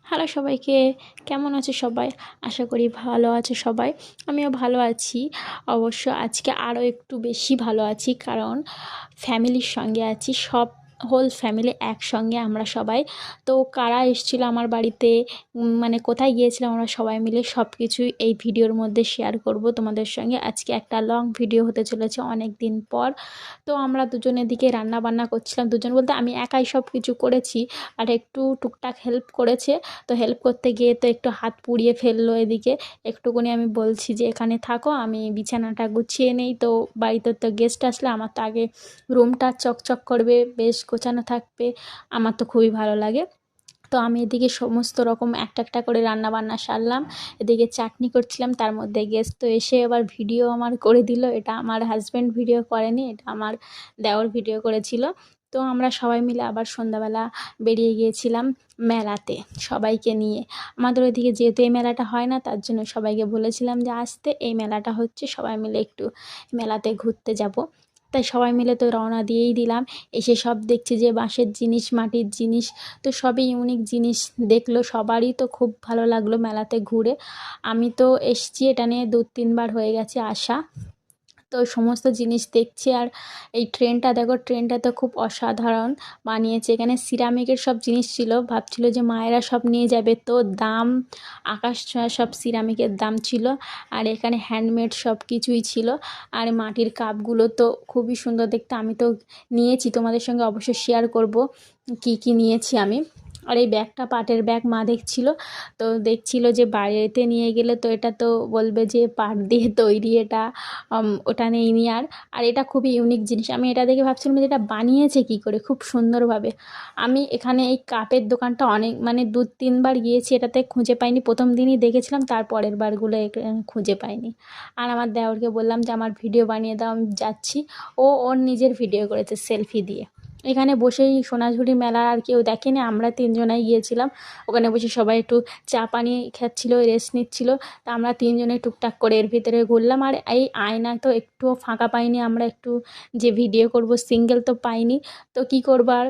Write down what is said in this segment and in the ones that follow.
Hello সবাইকে, কেমন আছো সবাই? আশা করি ভালো আছো সবাই। আমিও ভালো আছি। অবশ্য আজকে আরও একটু বেশি ভালো আছি, কারণ ফ্যামিলির সঙ্গে আছি। সব হোল ফ্যামিলি একসঙ্গে আমরা সবাই। তো কারা এসেছিলো আমার বাড়িতে, মানে কোথায় গিয়েছিলাম আমরা সবাই মিলে, সব কিছুই এই ভিডিওর মধ্যে শেয়ার করব তোমাদের সঙ্গে। আজকে একটা লং ভিডিও হতে চলেছে অনেক দিন পর। তো আমরা দুজন এদিকে রান্না বান্না করছিলাম, দুজন বলতে আমি একাই সব কিছু করেছি, আর একটু টুকটাক হেল্প করেছে। তো হেল্প করতে গিয়ে তো একটু হাত পুড়িয়ে ফেললো এদিকে। একটুকুনি আমি বলছি যে এখানে থাকো, আমি বিছানাটা গুছিয়ে নেই। তো বাড়িতে তো গেস্ট আসলে আমার তো আগে রুমটা চকচক করবে, বেশ গোছানো থাকবে, আমার তো খুবই ভালো লাগে। তো আমি এদিকে সমস্ত রকম একটা একটা করে রান্না বান্না সারলাম, এদিকে চাটনি করছিলাম। তার মধ্যে গেস্ট তো এসে এবার ভিডিও আমার করে দিল। এটা আমার হাজব্যান্ড ভিডিও করেনি, এটা আমার দেওর ভিডিও করেছিল। তো আমরা সবাই মিলে আবার সন্ধ্যাবেলা বেরিয়ে গিয়েছিলাম মেলাতে সবাইকে নিয়ে। আমাদের ওইদিকে যেহেতু এই মেলাটা হয় না, তার জন্য সবাইকে বলেছিলাম যে আসতে, এই মেলাটা হচ্ছে, সবাই মিলে একটু মেলাতে ঘুরতে যাব। তাই সবাই মিলে তো রওনা দিয়েই দিলাম। এসে সব দেখছি যে বাঁশের জিনিস, মাটির জিনিস, তো সবই ইউনিক জিনিস দেখলো। সবারই তো খুব ভালো লাগলো মেলাতে ঘুরে। আমি তো এসছি, এটা নিয়ে 2-3 বার হয়ে গেছে আসা। তো সমস্ত জিনিস দেখছি। আর এই ট্রেনটা দেখো, ট্রেনটা তো খুব অসাধারণ বানিয়েছে। এখানে সিরামিকের সব জিনিস ছিল, ভাবছিল যে মায়েরা সব নিয়ে যাবে, তো দাম আকাশ ছোঁয়া সব সিরামিকের দাম ছিল। আর এখানে হ্যান্ডমেড সব কিছুই ছিল। আর মাটির কাপগুলো তো খুবই সুন্দর দেখতে। আমি তো নিয়েছি, তোমাদের সঙ্গে অবশ্যই শেয়ার করব কি কি নিয়েছি আমি। আর এই ব্যাগটা পাটের ব্যাগ মা দেখছিল। তো দেখছিল যে বাইরেতে নিয়ে গেলে তো এটা তো বলবে যে পাট দিয়ে তৈরি, এটা ওটা নেইনি। আর এটা খুবই ইউনিক জিনিস। আমি এটা দেখে ভাবছিলাম যে এটা বানিয়েছে কী করে, খুব সুন্দরভাবে। আমি এখানে এই কাপের দোকানটা অনেক, মানে 2-3 বার গিয়েছি, এটাতে খুঁজে পাইনি। প্রথম দিনই দেখেছিলাম, তার পরের বারগুলো খুঁজে পাইনি। আর আমার দেওরকে বললাম যে আমার ভিডিও বানিয়ে দাও, আমি যাচ্ছি। ও ওর নিজের ভিডিও করেছে সেলফি দিয়ে। এখানে বসেই সোনাঝুরি মেলা আর কেউ দেখেনি, আমরা 3জনাই গিয়েছিলাম। ওখানে বসে সবাই একটু চা পানি খাচ্ছিলো, রেস্ট নিচ্ছিল। তা আমরা 3জনে টুকটাক করে এর ভিতরে ঘুরলাম। আর এই আয়না তো একটুও ফাঁকা পাইনি আমরা, একটু যে ভিডিও করব সিঙ্গেল তো পাইনি। তো কী করবো আর,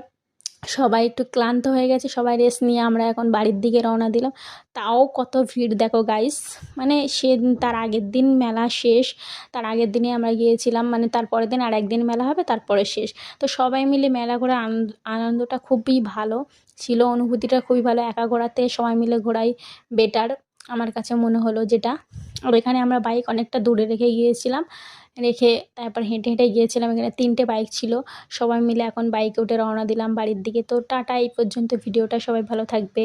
সবাই একটু ক্লান্ত হয়ে গেছে, সবাই রেস্ট নিয়ে আমরা এখন বাড়ির দিকে রওনা দিলাম। তাও কত ভিড় দেখো গাইস, মানে সে তার আগের দিন মেলা শেষ, তার আগের দিনে আমরা গিয়েছিলাম, মানে তারপরের দিন আর একদিন মেলা হবে, তারপরে শেষ। তো সবাই মিলে মেলা ঘোরার আনন্দটা খুবই ভালো ছিল, অনুভূতিটা খুবই ভালো। একা ঘোরাতে সবাই মিলে ঘোরাই বেটার আমার কাছে মনে হলো যেটা। আর এখানে আমরা বাইক অনেকটা দূরে রেখে গিয়েছিলাম, রেখে তারপর হেঁটে হেঁটে গিয়েছিলাম। এখানে 3টে বাইক ছিল, সবাই মিলে এখন বাইকে উঠে রওনা দিলাম বাড়ির দিকে। তো টাটা, এই পর্যন্ত ভিডিওটা। সবাই ভালো থাকবে।